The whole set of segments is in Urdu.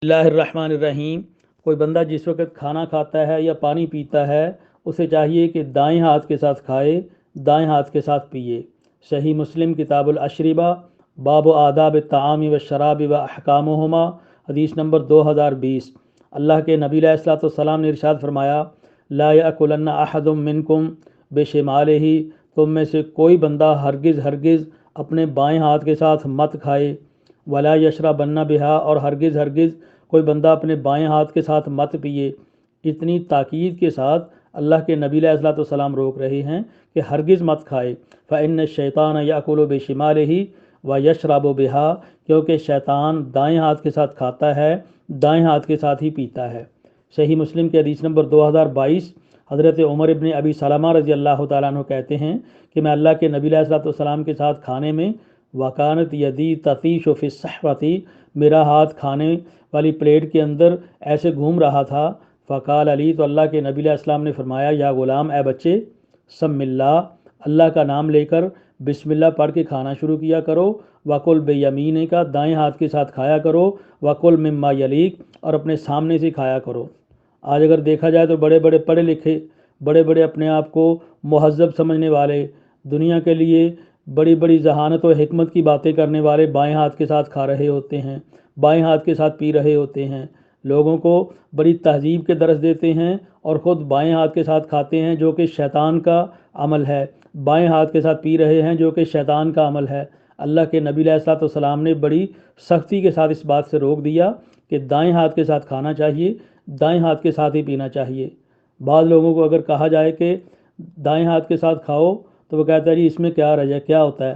اللہ الرحمن الرحیم۔ کوئی بندہ جس وقت کھانا کھاتا ہے یا پانی پیتا ہے اسے چاہیے کہ دائیں ہاتھ کے ساتھ کھائے، دائیں ہاتھ کے ساتھ پیے۔ صحیح مسلم کتاب الاشربہ باب آداب الطعام والشراب و احکامہما، حدیث نمبر 2020۔ اللہ کے نبی علیہ الصلوۃ والسلام نے ارشاد فرمایا، لا یأکلن احد منکم بشمالہ، تم میں سے کوئی بندہ ہرگز اپنے بائیں ہاتھ کے ساتھ مت کھائے، ولا یشربن بہا، اور ہرگز کوئی بندہ اپنے بائیں ہاتھ کے ساتھ مت پیے۔ اتنی تاکید کے ساتھ اللہ کے نبی علیہ الصلوۃ والسلام روک رہے ہیں کہ ہرگز مت کھائے۔ فإن الشیطان یأکل بشمالہ ویشرب بہا، کیونکہ شیطان دائیں ہاتھ کے ساتھ کھاتا ہے، دائیں ہاتھ کے ساتھ ہی پیتا ہے۔ صحیح مسلم کی حدیث نمبر 2022۔ حضرت عمر ابن ابی سلمہ رضی اللہ تعالیٰ عنہ کہتے ہیں کہ میں اللہ کے نبی علیہ الصلوۃ والسلام کے ساتھ کھانے میں، وکانت یدی تطیش فی الصحفۃ، میرا ہاتھ کھانے والی پلیٹ کے اندر ایسے گھوم رہا تھا۔ فقال علی، تو اللہ کے نبی علیہ السلام نے فرمایا، یا غلام، اے بچے، سم اللہ، اللہ کا نام لے کر بسم اللہ پڑھ کے کھانا شروع کیا کرو، وکل بیمینک، دائیں ہاتھ کے ساتھ کھایا کرو، وکل مما یلیک، اور اپنے سامنے سے کھایا کرو۔ آج اگر دیکھا جائے تو بڑے بڑے پڑھے لکھے، بڑے بڑے اپنے آپ کو مہذب سمجھنے والے، دنیا کے لیے بڑی بڑی ذہانت و حکمت کی باتیں کرنے والے بائیں ہاتھ کے ساتھ کھا رہے ہوتے ہیں، بائیں ہاتھ کے ساتھ پی رہے ہوتے ہیں، لوگوں کو بڑی تہذیب کے درس دیتے ہیں اور خود بائیں ہاتھ کے ساتھ کھاتے ہیں، جو کہ شیطان کا عمل ہے، بائیں ہاتھ کے ساتھ پی رہے ہیں، جو کہ شیطان کا عمل ہے۔ اللہ کے نبی علیہ الصلوۃ والسلام نے بڑی سختی کے ساتھ اس بات سے روک دیا کہ دائیں ہاتھ کے ساتھ کھانا چاہیے، دائیں ہاتھ کے ساتھ ہی پینا چاہیے۔ بعض لوگوں کو اگر کہا جائے کہ دائیں ہاتھ کے ساتھ کھاؤ تو وہ کہتا ہے جی اس میں کیا رجع ہے، کیا ہوتا ہے۔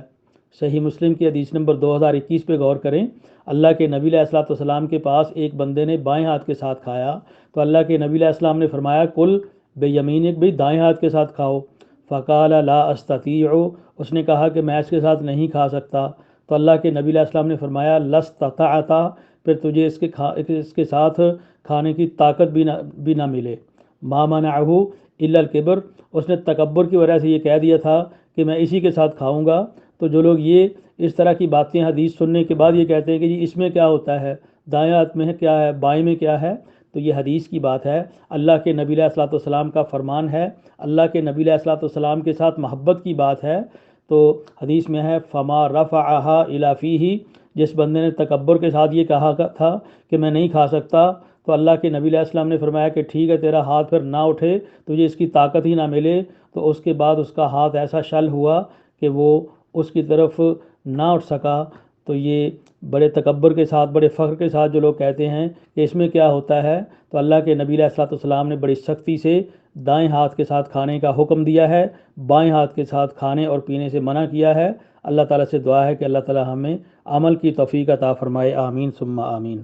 صحیح مسلم کی حدیث نمبر 2021 پہ غور کریں۔ اللہ کے نبی علیہ الصلوۃ والسلام کے پاس ایک بندے نے بائیں ہاتھ کے ساتھ کھایا تو اللہ کے نبی علیہ السلام نے فرمایا، کل بیمینک، بھی دائیں ہاتھ کے ساتھ کھاؤ۔ فقال لا استطیع، اس نے کہا کہ میں اس کے ساتھ نہیں کھا سکتا، تو اللہ کے نبی علیہ السلام نے فرمایا، لستطعت، پھر تجھے اس کے ساتھ کھانے کی طاقت بھی نہ ملے۔ ما منعہ الا الکبر، اس نے تکبر کی وجہ سے یہ کہہ دیا تھا کہ میں اسی کے ساتھ کھاؤں گا۔ تو جو لوگ یہ اس طرح کی باتیں حدیث سننے کے بعد یہ کہتے ہیں کہ جی اس میں کیا ہوتا ہے، دائیں ہاتھ میں کیا ہے، بائیں میں کیا ہے، تو یہ حدیث کی بات ہے، اللہ کے نبی علیہ الصلوۃ والسلام کا فرمان ہے، اللہ کے نبی علیہ الصلوۃ والسلام کے ساتھ محبت کی بات ہے۔ تو حدیث میں ہے، فما رفعها الی فیہ، جس بندے نے تکبر کے ساتھ یہ کہا تھا کہ میں نہیں کھا سکتا، تو اللہ کے نبی علیہ السلام نے فرمایا کہ ٹھیک ہے، تیرا ہاتھ پھر نہ اٹھے، تجھے اس کی طاقت ہی نہ ملے۔ تو اس کے بعد اس کا ہاتھ ایسا شل ہوا کہ وہ اس کی طرف نہ اٹھ سکا۔ تو یہ بڑے تکبر کے ساتھ، بڑے فخر کے ساتھ جو لوگ کہتے ہیں کہ اس میں کیا ہوتا ہے، تو اللہ کے نبی علیہ الصلوۃ والسلام نے بڑی سختی سے دائیں ہاتھ کے ساتھ کھانے کا حکم دیا ہے، بائیں ہاتھ کے ساتھ کھانے اور پینے سے منع کیا ہے۔ اللہ تعالیٰ سے دعا ہے کہ اللہ تعالیٰ ہمیں عمل کی توفیق عطا فرمائے، آمین ثم آمین۔